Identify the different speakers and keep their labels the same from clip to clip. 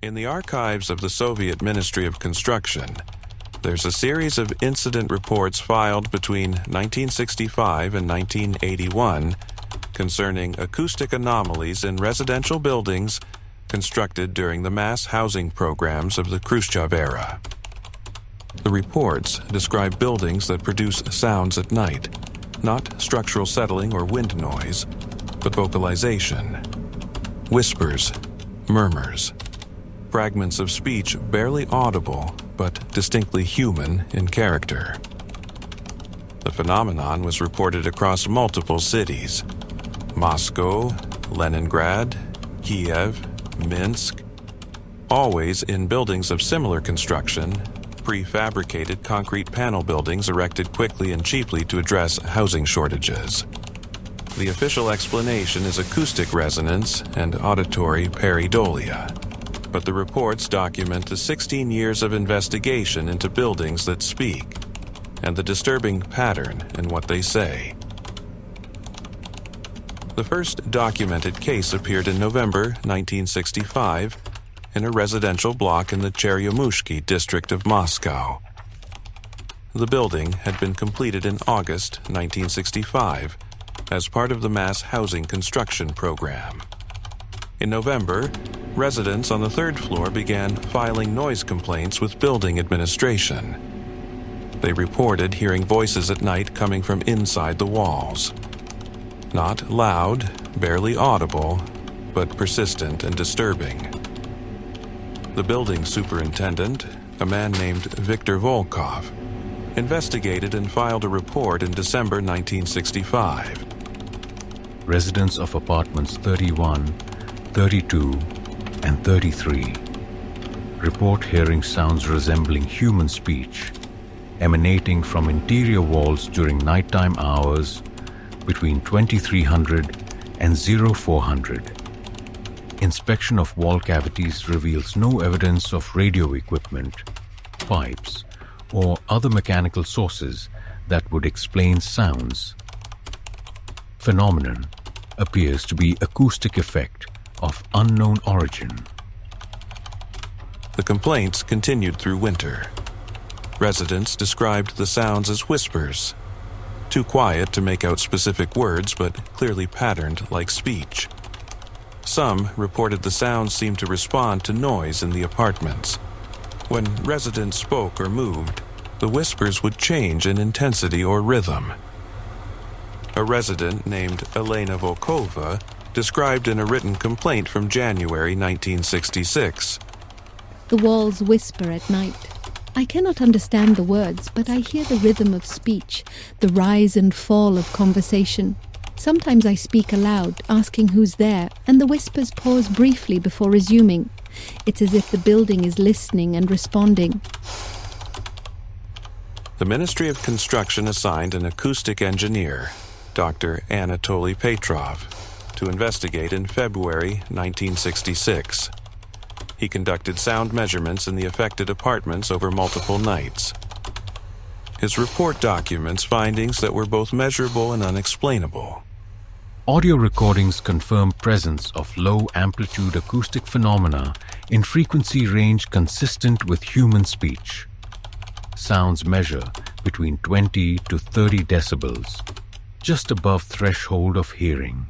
Speaker 1: In the archives of the Soviet Ministry of Construction, there's a series of incident reports filed between 1965 and 1981 concerning acoustic anomalies in residential buildings constructed during the mass housing programs of the Khrushchev era. The reports describe buildings that produce sounds at night, not structural settling or wind noise, but vocalization, whispers, murmurs, fragments of speech barely audible but distinctly human in character. The phenomenon was reported across multiple cities: Moscow, Leningrad, Kiev, Minsk, always in buildings of similar construction, prefabricated concrete panel buildings erected quickly and cheaply to address housing shortages. The official explanation is acoustic resonance and auditory pareidolia, but the reports document the 16 years of investigation into buildings that speak and the disturbing pattern in what they say. The first documented case appeared in November 1965 in a residential block in the Cheryomushki district of Moscow. The building had been completed in August 1965 as part of the mass housing construction program. In November, residents on the third floor began filing noise complaints with building administration. They reported hearing voices at night coming from inside the walls. Not loud, barely audible, but persistent and disturbing. The building superintendent, a man named Viktor Volkov, investigated and filed a report in December 1965.
Speaker 2: Residents of apartments 31, 32, and 33 report hearing sounds resembling human speech emanating from interior walls during nighttime hours between 2300 and 0400. Inspection of wall cavities reveals no evidence of radio equipment, pipes, or other mechanical sources that would explain sounds. Phenomenon appears to be acoustic effect of unknown origin.
Speaker 1: The complaints continued through winter. Residents described the sounds as whispers, too quiet to make out specific words but clearly patterned like speech. Some reported the sounds seemed to respond to noise in the apartments. When residents spoke or moved, the whispers would change in intensity or rhythm. A resident named Elena Volkova described in a written complaint from January 1966.
Speaker 3: The walls whisper at night. I cannot understand the words, but I hear the rhythm of speech, the rise and fall of conversation. Sometimes I speak aloud, asking who's there, and the whispers pause briefly before resuming. It's as if the building is listening and responding.
Speaker 1: The Ministry of Construction assigned an acoustic engineer, Dr. Anatoly Petrov, to investigate in February 1966. He conducted sound measurements in the affected apartments over multiple nights. His report documents findings that were both measurable and unexplainable.
Speaker 2: Audio recordings confirm presence of low-amplitude acoustic phenomena in frequency range consistent with human speech. Sounds measure between 20 to 30 decibels, just above threshold of hearing.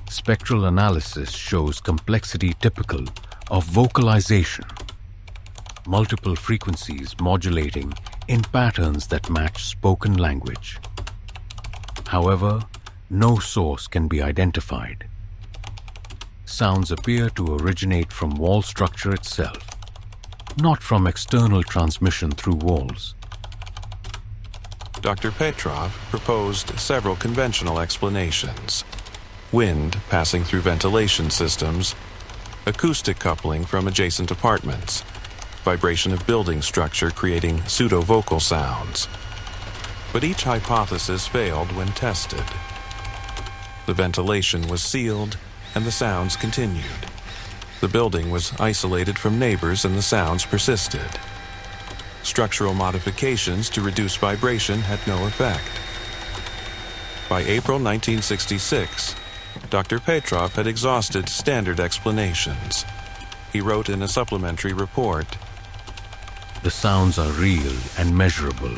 Speaker 2: Spectral analysis shows complexity typical of vocalization, multiple frequencies modulating in patterns that match spoken language. However, no source can be identified. Sounds appear to originate from wall structure itself, not from external transmission through walls.
Speaker 1: Dr. Petrov proposed several conventional explanations: wind passing through ventilation systems, acoustic coupling from adjacent apartments, vibration of building structure creating pseudo-vocal sounds. But each hypothesis failed when tested. The ventilation was sealed and the sounds continued. The building was isolated from neighbors and the sounds persisted. Structural modifications to reduce vibration had no effect. By April 1966, Dr. Petrov had exhausted standard explanations. He wrote in a supplementary report,
Speaker 2: "The sounds are real and measurable.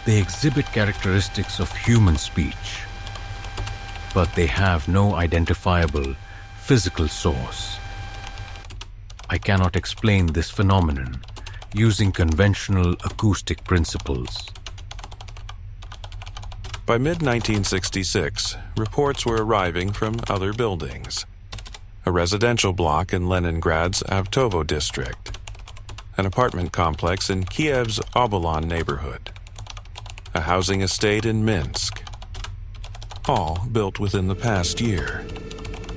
Speaker 2: They exhibit characteristics of human speech, but they have no identifiable physical source. I cannot explain this phenomenon using conventional acoustic principles."
Speaker 1: By mid-1966, reports were arriving from other buildings. A residential block in Leningrad's Avtovo district, an apartment complex in Kiev's Obolon neighborhood, a housing estate in Minsk, all built within the past year,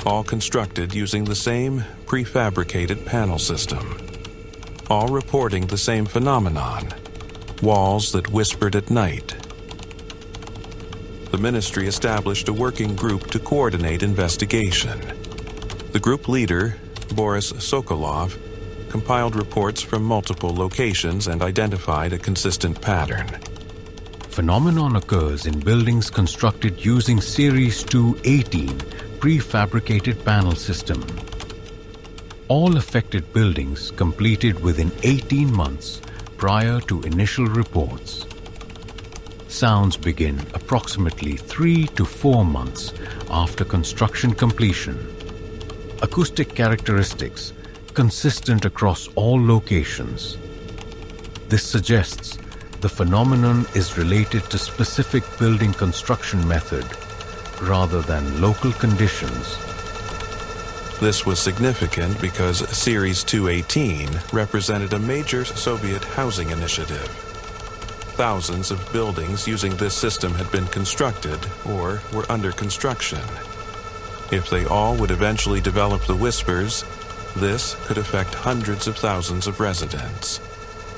Speaker 1: all constructed using the same prefabricated panel system, all reporting the same phenomenon, walls that whispered at night. The ministry established a working group to coordinate investigation. The group leader, Boris Sokolov, compiled reports from multiple locations and identified a consistent pattern.
Speaker 2: Phenomenon occurs in buildings constructed using Series 218 prefabricated panel system. All affected buildings completed within 18 months prior to initial reports. Sounds begin approximately 3 to 4 months after construction completion. Acoustic characteristics consistent across all locations. This suggests the phenomenon is related to specific building construction method rather than local conditions.
Speaker 1: This was significant because Series 218 represented a major Soviet housing initiative. Thousands of buildings using this system had been constructed or were under construction. If they all would eventually develop the whispers, this could affect hundreds of thousands of residents.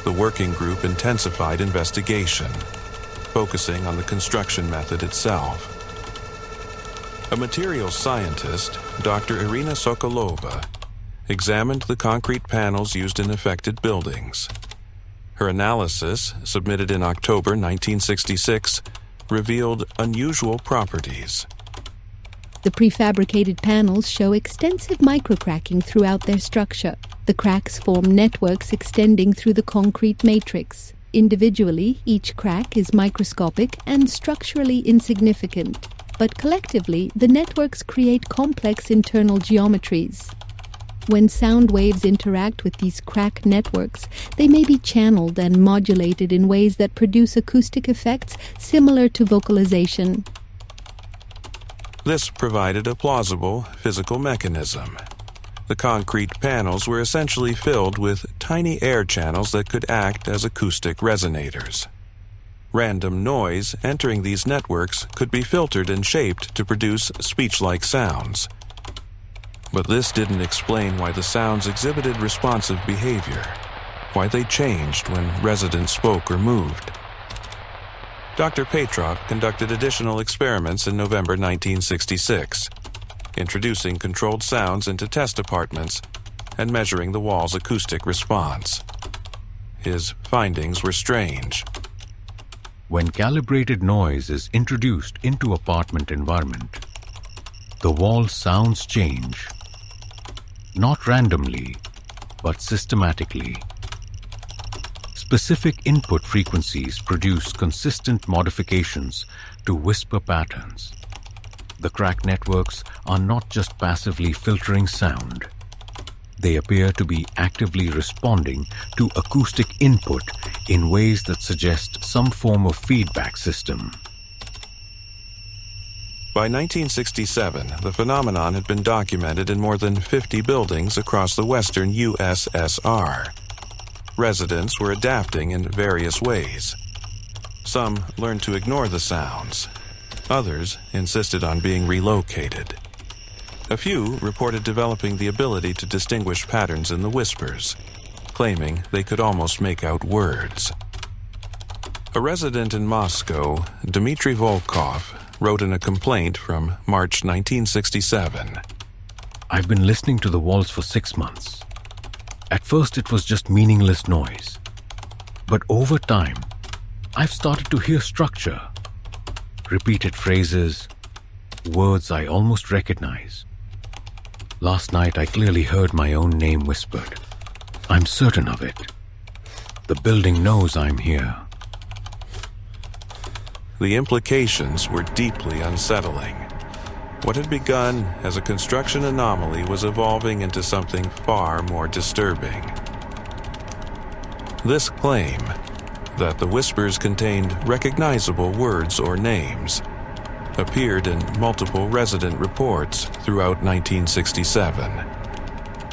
Speaker 1: The working group intensified investigation, focusing on the construction method itself. A materials scientist, Dr. Irina Sokolova, examined the concrete panels used in affected buildings. Her analysis, submitted in October 1966, revealed unusual properties.
Speaker 3: The prefabricated panels show extensive microcracking throughout their structure. The cracks form networks extending through the concrete matrix. Individually, each crack is microscopic and structurally insignificant, but collectively, the networks create complex internal geometries. When sound waves interact with these crack networks, they may be channeled and modulated in ways that produce acoustic effects similar to vocalization.
Speaker 1: This provided a plausible physical mechanism. The concrete panels were essentially filled with tiny air channels that could act as acoustic resonators. Random noise entering these networks could be filtered and shaped to produce speech-like sounds. But this didn't explain why the sounds exhibited responsive behavior, why they changed when residents spoke or moved. Dr. Petrov conducted additional experiments in November 1966, introducing controlled sounds into test apartments and measuring the wall's acoustic response. His findings were strange.
Speaker 2: When calibrated noise is introduced into apartment environment, the wall sounds change, not randomly, but systematically. Specific input frequencies produce consistent modifications to whisper patterns. The crack networks are not just passively filtering sound. They appear to be actively responding to acoustic input in ways that suggest some form of feedback system.
Speaker 1: By 1967, the phenomenon had been documented in more than 50 buildings across the western USSR. Residents were adapting in various ways. Some learned to ignore the sounds. Others insisted on being relocated. A few reported developing the ability to distinguish patterns in the whispers, claiming they could almost make out words. A resident in Moscow, Dmitry Volkov, wrote in a complaint from March 1967.
Speaker 2: I've been listening to the walls for 6 months. At first it was just meaningless noise. But over time, I've started to hear structure, repeated phrases, words I almost recognize. Last night I clearly heard my own name whispered. I'm certain of it. The building knows I'm here.
Speaker 1: The implications were deeply unsettling. What had begun as a construction anomaly was evolving into something far more disturbing. This claim, that the whispers contained recognizable words or names, appeared in multiple resident reports throughout 1967.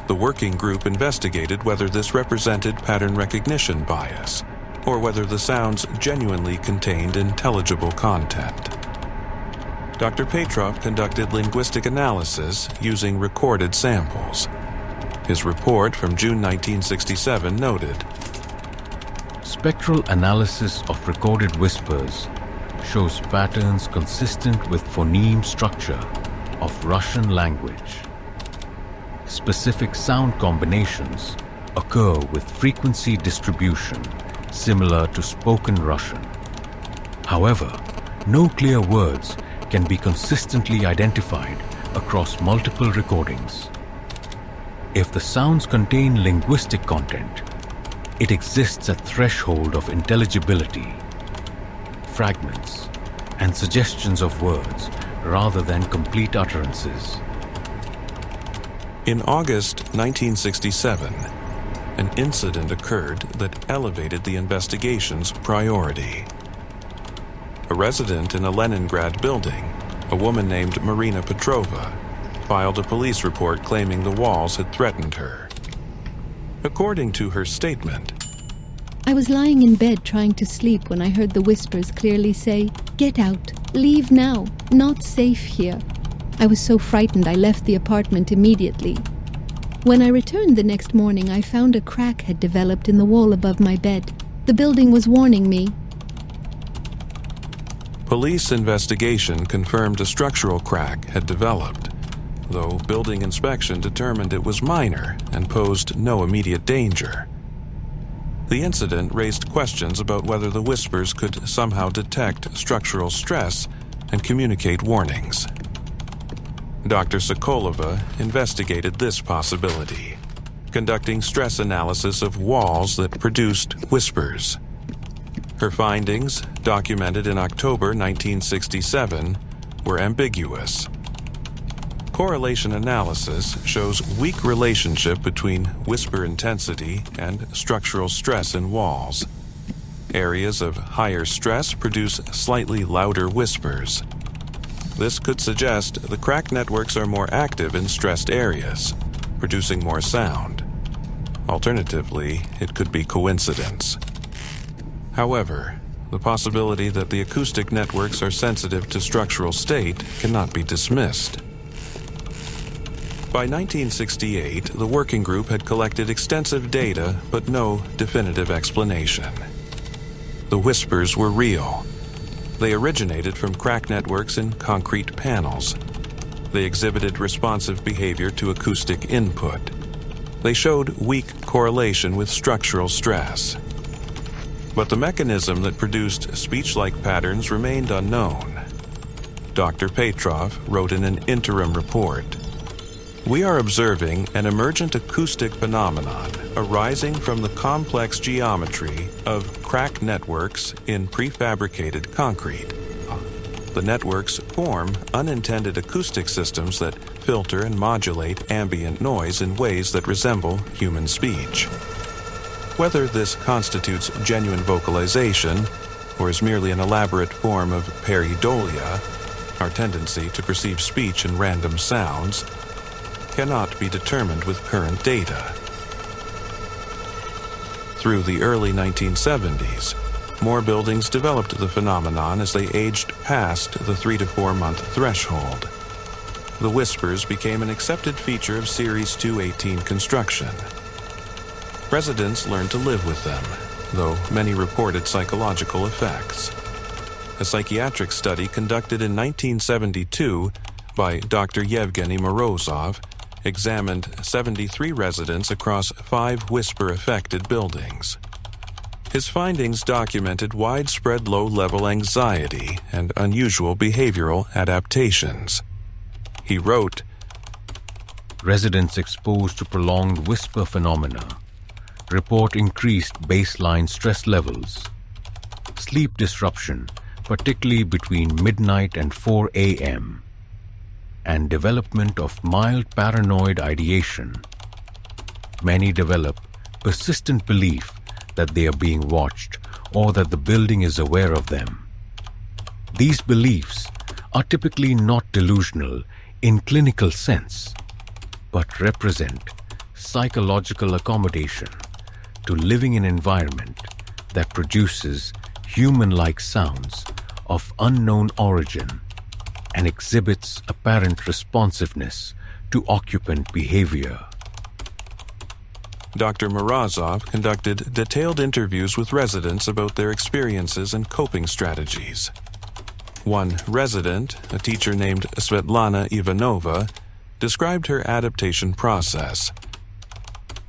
Speaker 1: The working group investigated whether this represented pattern recognition bias, or whether the sounds genuinely contained intelligible content. Dr. Petrov conducted linguistic analysis using recorded samples. His report from June 1967 noted,
Speaker 2: Spectral analysis of recorded whispers shows patterns consistent with phoneme structure of Russian language. Specific sound combinations occur with frequency distribution similar to spoken Russian. However, no clear words can be consistently identified across multiple recordings. If the sounds contain linguistic content, it exists at threshold of intelligibility, fragments, and suggestions of words rather than complete utterances.
Speaker 1: In August 1967, an incident occurred that elevated the investigation's priority. A resident in a Leningrad building, a woman named Marina Petrova, filed a police report claiming the walls had threatened her. According to her statement,
Speaker 3: I was lying in bed trying to sleep when I heard the whispers clearly say, "Get out, leave now, not safe here." I was so frightened I left the apartment immediately. When I returned the next morning, I found a crack had developed in the wall above my bed. The building was warning me.
Speaker 1: police investigation confirmed a structural crack had developed, though building inspection determined it was minor and posed no immediate danger. The incident raised questions about whether the whispers could somehow detect structural stress and communicate warnings. Dr. Sokolova investigated this possibility, conducting stress analysis of walls that produced whispers. Her findings, documented in October 1967, were ambiguous. Correlation analysis shows weak relationship between whisper intensity and structural stress in walls. Areas of higher stress produce slightly louder whispers. This could suggest the crack networks are more active in stressed areas, producing more sound. Alternatively, it could be coincidence. However, the possibility that the acoustic networks are sensitive to structural state cannot be dismissed. By 1968, the working group had collected extensive data but no definitive explanation. The whispers were real. They originated from crack networks in concrete panels. They exhibited responsive behavior to acoustic input. They showed weak correlation with structural stress. But the mechanism that produced speech-like patterns remained unknown. Dr. Petrov wrote in an interim report, "We are observing an emergent acoustic phenomenon arising from the complex geometry of crack networks in prefabricated concrete. The networks form unintended acoustic systems that filter and modulate ambient noise in ways that resemble human speech. Whether this constitutes genuine vocalization or is merely an elaborate form of pareidolia, our tendency to perceive speech in random sounds, cannot be determined with current data." Through the early 1970s, more buildings developed the phenomenon as they aged past the 3 to 4 month threshold. The whispers became an accepted feature of Series 218 construction. Residents learned to live with them, though many reported psychological effects. A psychiatric study conducted in 1972 by Dr. Yevgeny Morozov examined 73 residents across 5 whisper-affected buildings. His findings documented widespread low-level anxiety and unusual behavioral adaptations. He wrote,
Speaker 2: Residents exposed to prolonged whisper phenomena report increased baseline stress levels, sleep disruption, particularly between midnight and 4 a.m., and development of mild paranoid ideation. Many develop persistent belief that they are being watched or that the building is aware of them. These beliefs are typically not delusional in clinical sense, but represent psychological accommodation to living in an environment that produces human-like sounds of unknown origin and exhibits apparent responsiveness to occupant behavior.
Speaker 1: Dr. Morozov conducted detailed interviews with residents about their experiences and coping strategies. One resident, a teacher named Svetlana Ivanova, described her adaptation process.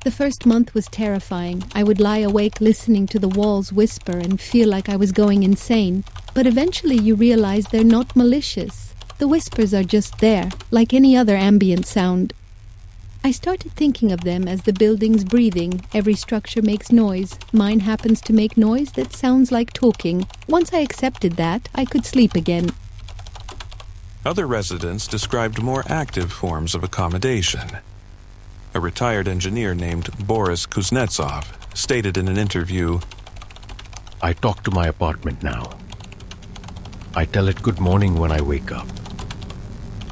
Speaker 3: The first month was terrifying. I would lie awake listening to the walls whisper and feel like I was going insane. But eventually you realize they're not malicious. The whispers are just there, like any other ambient sound. I started thinking of them as the building's breathing. Every structure makes noise. Mine happens to make noise that sounds like talking. Once I accepted that, I could sleep again.
Speaker 1: Other residents described more active forms of accommodation. A retired engineer named Boris Kuznetsov stated in an interview,
Speaker 2: "I talk to my apartment now. I tell it good morning when I wake up.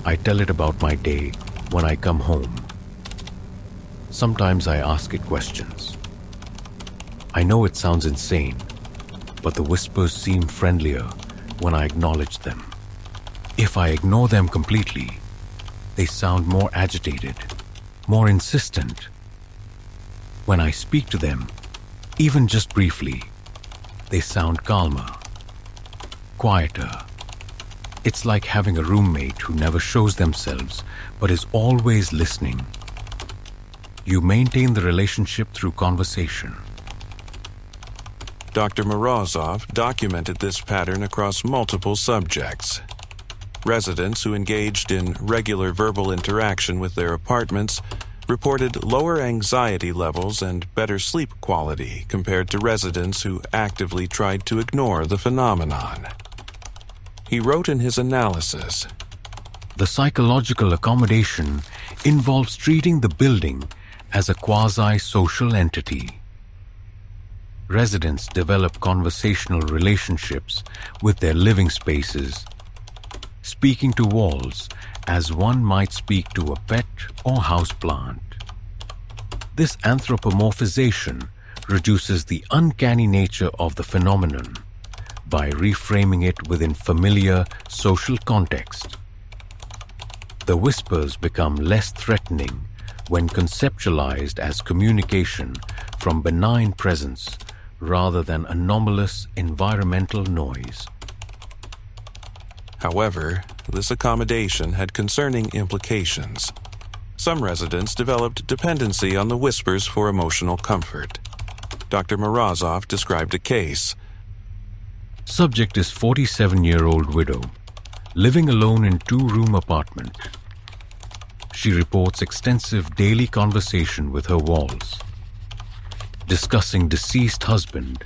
Speaker 2: I tell it about my day when I come home. Sometimes I ask it questions. I know it sounds insane, but the whispers seem friendlier when I acknowledge them. If I ignore them completely, they sound more agitated, more insistent. When I speak to them, even just briefly, they sound calmer, quieter. It's like having a roommate who never shows themselves but is always listening. You maintain the relationship through conversation."
Speaker 1: Dr. Morozov documented this pattern across multiple subjects. Residents who engaged in regular verbal interaction with their apartments reported lower anxiety levels and better sleep quality compared to residents who actively tried to ignore the phenomenon. He wrote in his analysis,
Speaker 2: "The psychological accommodation involves treating the building as a quasi-social entity. Residents develop conversational relationships with their living spaces, speaking to walls as one might speak to a pet or houseplant. This anthropomorphization reduces the uncanny nature of the phenomenon by reframing it within familiar social context. The whispers become less threatening when conceptualized as communication from benign presence rather than anomalous environmental noise."
Speaker 1: However, this accommodation had concerning implications. Some residents developed dependency on the whispers for emotional comfort. Dr. Morozov described a case.
Speaker 2: Subject is 47-year-old widow, living alone in two-room apartment. She reports extensive daily conversation with her walls, discussing deceased husband,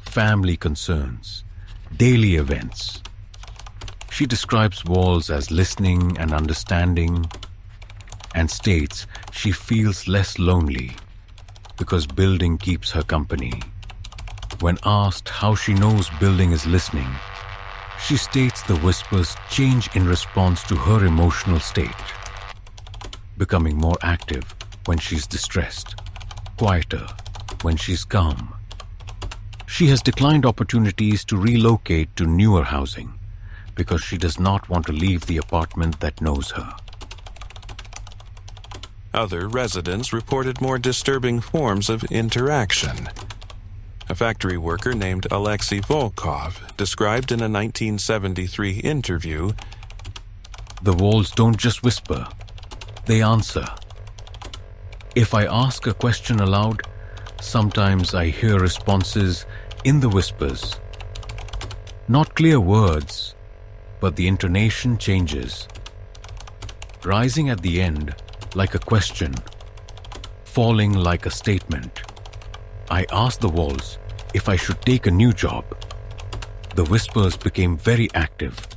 Speaker 2: family concerns, daily events. She describes walls as listening and understanding and states she feels less lonely because building keeps her company. When asked how she knows building is listening, she states the whispers change in response to her emotional state, becoming more active when she's distressed, quieter when she's calm. She has declined opportunities to relocate to newer housing because she does not want to leave the apartment that knows her.
Speaker 1: Other residents reported more disturbing forms of interaction. A factory worker named Alexei Volkov described in a 1973 interview,
Speaker 2: "The walls don't just whisper, they answer. If I ask a question aloud, sometimes I hear responses in the whispers. Not clear words, but the intonation changes. Rising at the end, like a question, falling like a statement. I asked the walls if I should take a new job. The whispers became very active,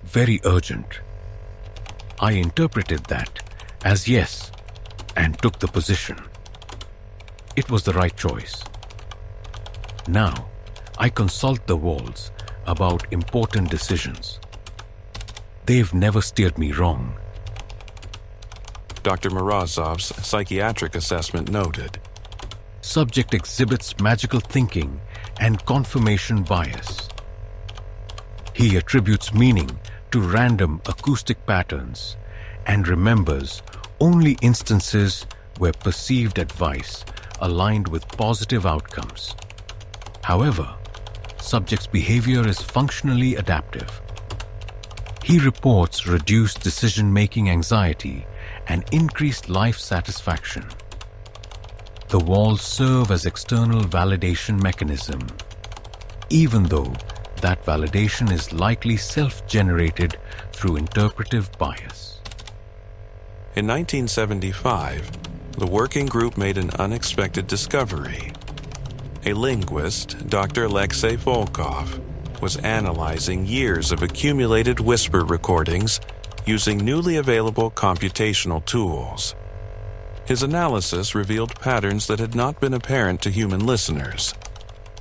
Speaker 2: very urgent. I interpreted that as yes and took the position. It was the right choice. Now, I consult the walls about important decisions. They've never steered me wrong.
Speaker 1: Dr. Morozov's psychiatric assessment noted,
Speaker 2: Subject exhibits magical thinking and confirmation bias. He attributes meaning to random acoustic patterns and remembers only instances where perceived advice aligned with positive outcomes. However, subject's behavior is functionally adaptive. He reports reduced decision-making anxiety and increased life satisfaction. The walls serve as external validation mechanism, even though that validation is likely self-generated through interpretive bias.
Speaker 1: In 1975, the working group made an unexpected discovery. A linguist, Dr. Alexei Volkov, was analyzing years of accumulated whisper recordings using newly available computational tools. His analysis revealed patterns that had not been apparent to human listeners.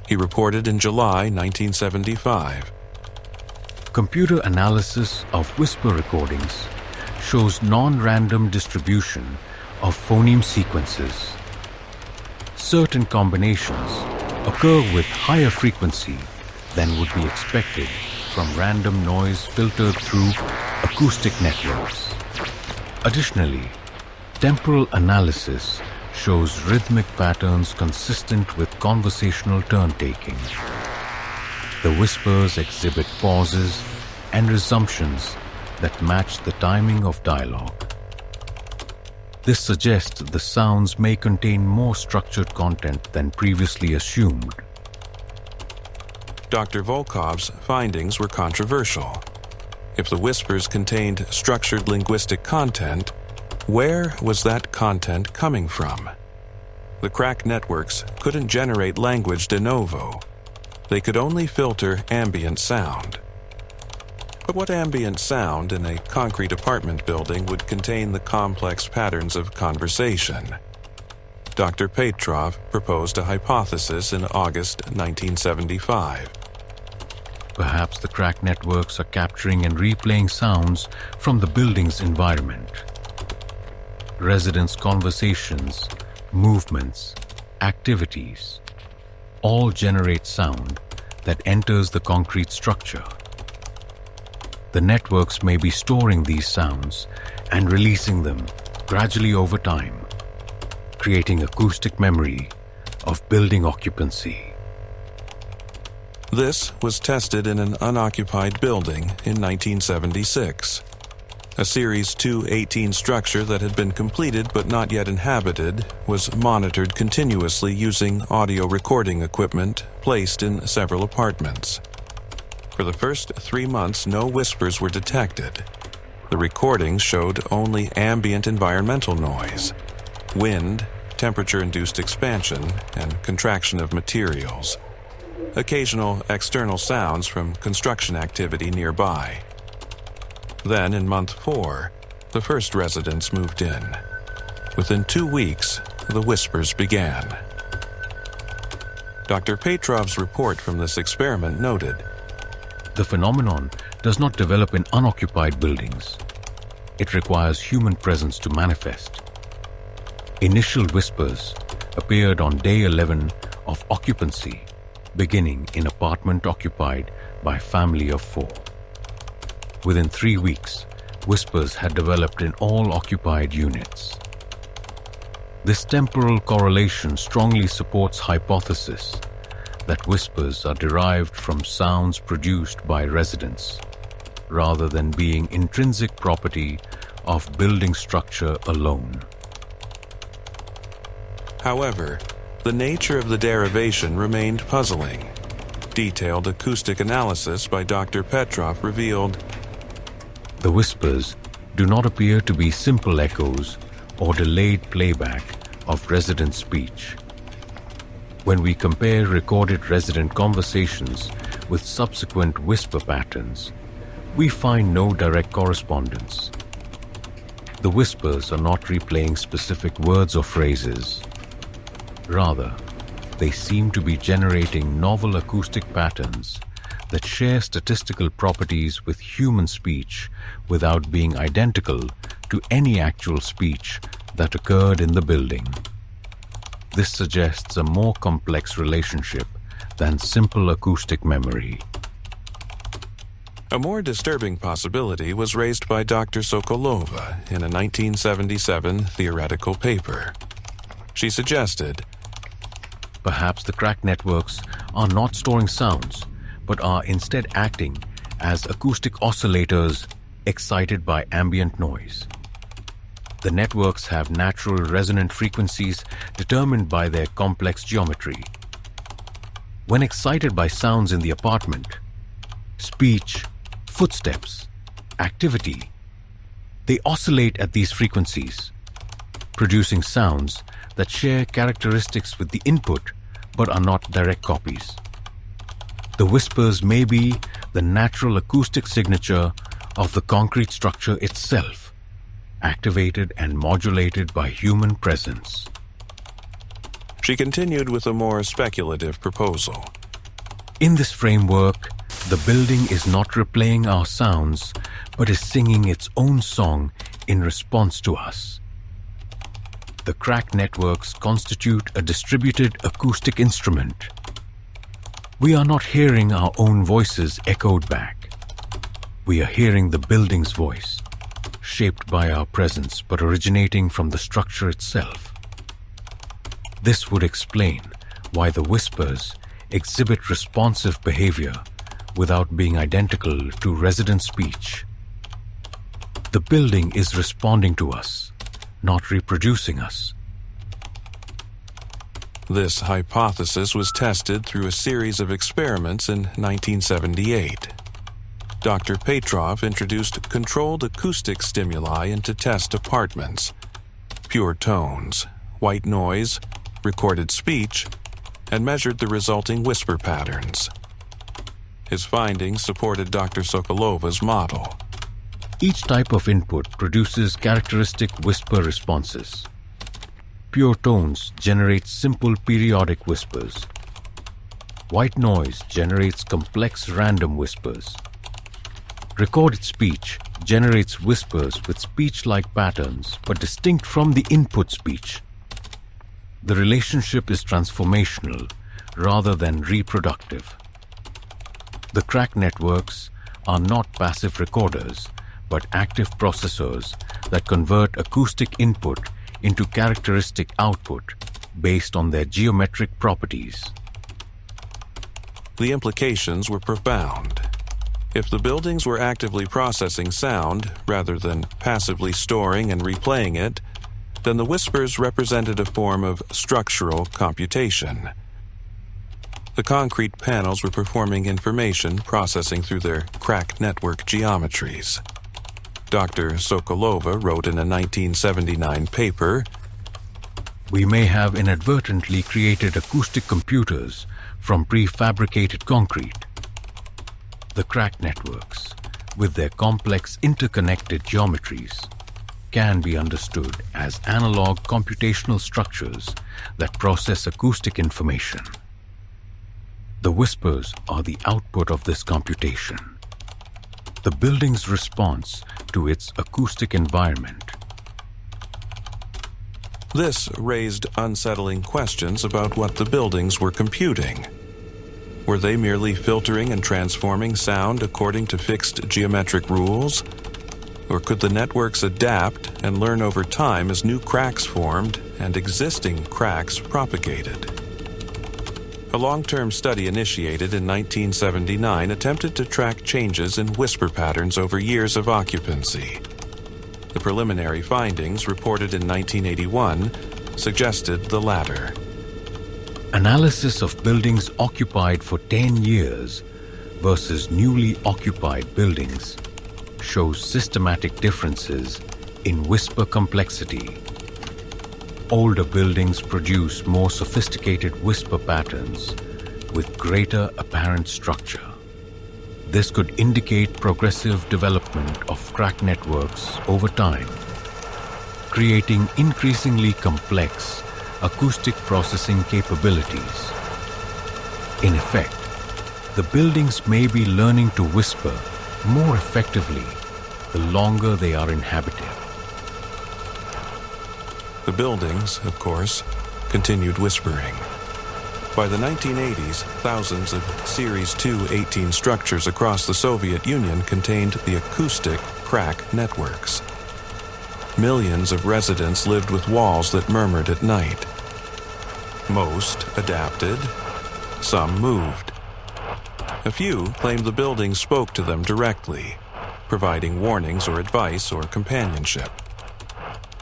Speaker 1: He reported in July 1975.
Speaker 2: Computer analysis of whisper recordings shows non-random distribution of phoneme sequences. Certain combinations occur with higher frequency than would be expected from random noise filtered through acoustic networks. Additionally, temporal analysis shows rhythmic patterns consistent with conversational turn-taking. The whispers exhibit pauses and resumptions that match the timing of dialogue. This suggests the sounds may contain more structured content than previously assumed.
Speaker 1: Dr. Volkov's findings were controversial. If the whispers contained structured linguistic content, where was that content coming from? The cracked networks couldn't generate language de novo. They could only filter ambient sound. But what ambient sound in a concrete apartment building would contain the complex patterns of conversation? Dr. Petrov proposed a hypothesis in August 1975.
Speaker 2: Perhaps the cracked networks are capturing and replaying sounds from the building's environment. Residents' conversations, movements, activities all generate sound that enters the concrete structure. The networks may be storing these sounds and releasing them gradually over time, creating acoustic memory of building occupancy.
Speaker 1: This was tested in an unoccupied building in 1976. A Series 218 structure that had been completed but not yet inhabited was monitored continuously using audio recording equipment placed in several apartments. For the first 3 months, no whispers were detected. The recordings showed only ambient environmental noise, wind, temperature-induced expansion, and contraction of materials. Occasional external sounds from construction activity nearby. Then, in month 4, the first residents moved in. Within 2 weeks, the whispers began. Dr. Petrov's report from this experiment noted,
Speaker 2: The phenomenon does not develop in unoccupied buildings. It requires human presence to manifest. Initial whispers appeared on day 11 of occupancy, beginning in apartment occupied by family of 4. Within 3 weeks, whispers had developed in all occupied units. This temporal correlation strongly supports hypothesis that whispers are derived from sounds produced by residents, rather than being intrinsic property of building structure alone.
Speaker 1: However, the nature of the derivation remained puzzling. Detailed acoustic analysis by Dr. Petrov revealed
Speaker 2: the whispers do not appear to be simple echoes or delayed playback of resident speech. When we compare recorded resident conversations with subsequent whisper patterns, we find no direct correspondence. The whispers are not replaying specific words or phrases. Rather, they seem to be generating novel acoustic patterns that share statistical properties with human speech without being identical to any actual speech that occurred in the building. This suggests a more complex relationship than simple acoustic memory.
Speaker 1: A more disturbing possibility was raised by Dr. Sokolova in a 1977 theoretical paper. She suggested,
Speaker 2: perhaps the crack networks are not storing sounds, but are instead acting as acoustic oscillators excited by ambient noise. The networks have natural resonant frequencies determined by their complex geometry. When excited by sounds in the apartment, speech, footsteps, activity, they oscillate at these frequencies, producing sounds that share characteristics with the input but are not direct copies. The whispers may be the natural acoustic signature of the concrete structure itself, activated and modulated by human presence.
Speaker 1: She continued with a more speculative proposal.
Speaker 2: In this framework, the building is not replaying our sounds, but is singing its own song in response to us. The crack networks constitute a distributed acoustic instrument. We are not hearing our own voices echoed back. We are hearing the building's voice, shaped by our presence but originating from the structure itself. This would explain why the whispers exhibit responsive behavior without being identical to resident speech. The building is responding to us, not reproducing us.
Speaker 1: This hypothesis was tested through a series of experiments in 1978. Dr. Petrov introduced controlled acoustic stimuli into test apartments, pure tones, white noise, recorded speech, and measured the resulting whisper patterns. His findings supported Dr. Sokolova's model.
Speaker 2: Each type of input produces characteristic whisper responses. Pure tones generate simple periodic whispers. White noise generates complex random whispers. Recorded speech generates whispers with speech-like patterns but distinct from the input speech. The relationship is transformational rather than reproductive. The crack networks are not passive recorders but active processors that convert acoustic input into characteristic output based on their geometric properties.
Speaker 1: The implications were profound. If the buildings were actively processing sound rather than passively storing and replaying it, then the whispers represented a form of structural computation. The concrete panels were performing information processing through their crack network geometries. Dr. Sokolova wrote in a 1979 paper,
Speaker 2: "We may have inadvertently created acoustic computers from prefabricated concrete. The crack networks, with their complex interconnected geometries, can be understood as analog computational structures that process acoustic information. The whispers are the output of this computation. The building's response to its acoustic environment."
Speaker 1: This raised unsettling questions about what the buildings were computing. Were they merely filtering and transforming sound according to fixed geometric rules? Or could the networks adapt and learn over time as new cracks formed and existing cracks propagated? A long-term study initiated in 1979 attempted to track changes in whisper patterns over years of occupancy. The preliminary findings, reported in 1981, suggested the latter.
Speaker 2: Analysis of buildings occupied for 10 years versus newly occupied buildings shows systematic differences in whisper complexity Older buildings produce more sophisticated whisper patterns with greater apparent structure. This could indicate progressive development of crack networks over time, creating increasingly complex acoustic processing capabilities. In effect, the buildings may be learning to whisper more effectively the longer they are inhabited.
Speaker 1: The buildings, of course, continued whispering. By the 1980s, thousands of Series 218 structures across the Soviet Union contained the acoustic crack networks. Millions of residents lived with walls that murmured at night. Most adapted, some moved. A few claimed the buildings spoke to them directly, providing warnings or advice or companionship.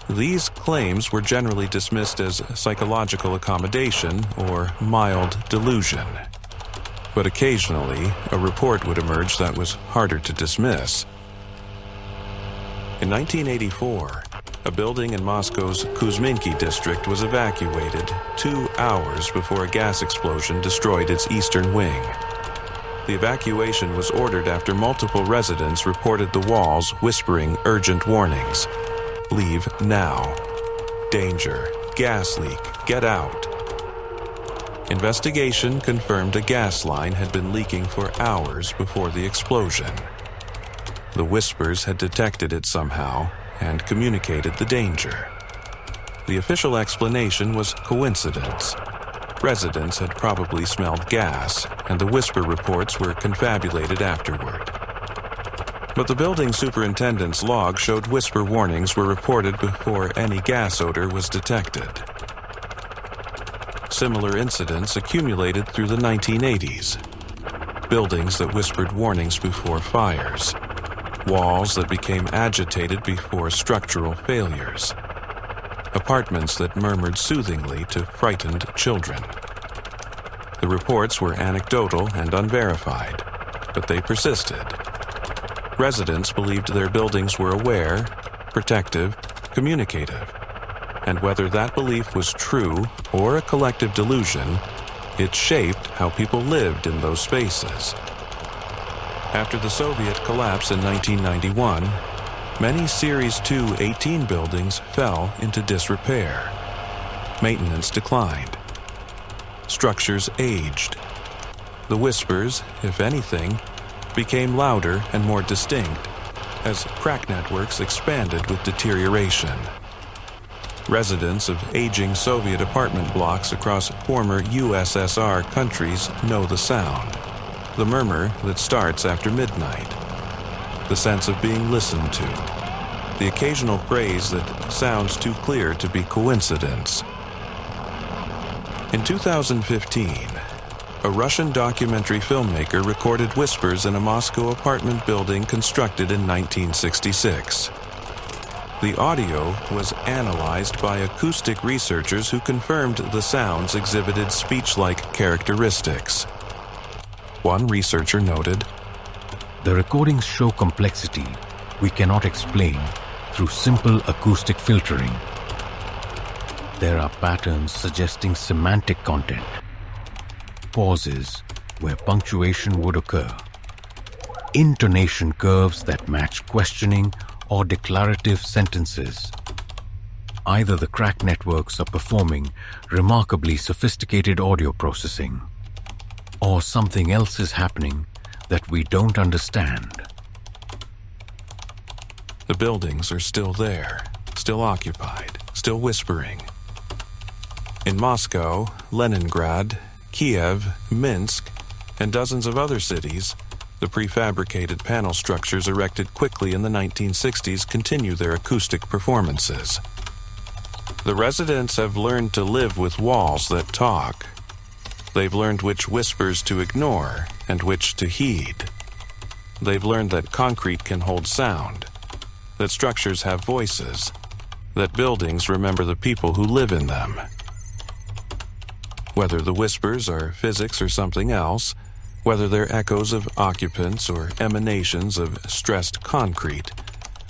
Speaker 1: These claims were generally dismissed as psychological accommodation or mild delusion. But occasionally, a report would emerge that was harder to dismiss. In 1984, a building in Moscow's Kuzminki district was evacuated 2 hours before a gas explosion destroyed its eastern wing. The evacuation was ordered after multiple residents reported the walls whispering urgent warnings. Leave now. Danger. Gas leak. Get out. Investigation confirmed a gas line had been leaking for hours before the explosion. The whispers had detected it somehow and communicated the danger. The official explanation was coincidence. Residents had probably smelled gas, and the whisper reports were confabulated afterward. But the building superintendent's log showed whisper warnings were reported before any gas odor was detected. Similar incidents accumulated through the 1980s. Buildings that whispered warnings before fires. Walls that became agitated before structural failures. Apartments that murmured soothingly to frightened children. The reports were anecdotal and unverified, but they persisted. Residents believed their buildings were aware, protective, communicative, and whether that belief was true or a collective delusion, it shaped how people lived in those spaces. After the Soviet collapse in 1991, many Series 218 buildings fell into disrepair. Maintenance declined. Structures aged. The whispers, if anything, became louder and more distinct as crack networks expanded with deterioration. Residents of aging Soviet apartment blocks across former USSR countries know the sound, the murmur that starts after midnight, the sense of being listened to, the occasional phrase that sounds too clear to be coincidence. In 2015, a Russian documentary filmmaker recorded whispers in a Moscow apartment building constructed in 1966. The audio was analyzed by acoustic researchers who confirmed the sounds exhibited speech-like characteristics. One researcher noted,
Speaker 2: "The recordings show complexity we cannot explain through simple acoustic filtering. There are patterns suggesting semantic content, pauses where punctuation would occur, intonation curves that match questioning or declarative sentences. Either the crack networks are performing remarkably sophisticated audio processing, or something else is happening that we don't understand."
Speaker 1: The buildings are still there, still occupied, still whispering. In Moscow, Leningrad, Kiev, Minsk, and dozens of other cities, the prefabricated panel structures erected quickly in the 1960s continue their acoustic performances. The residents have learned to live with walls that talk. They've learned which whispers to ignore and which to heed. They've learned that concrete can hold sound, that structures have voices, that buildings remember the people who live in them. Whether the whispers are physics or something else, whether they're echoes of occupants or emanations of stressed concrete,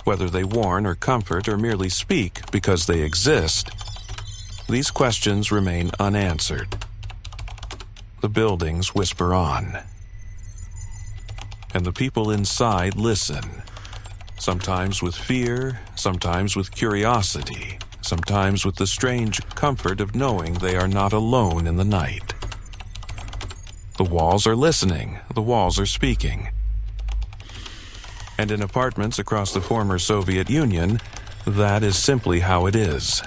Speaker 1: whether they warn or comfort or merely speak because they exist, these questions remain unanswered. The buildings whisper on, and the people inside listen, sometimes with fear, sometimes with curiosity, sometimes with the strange comfort of knowing they are not alone in the night. The walls are listening, the walls are speaking. And in apartments across the former Soviet Union, that is simply how it is.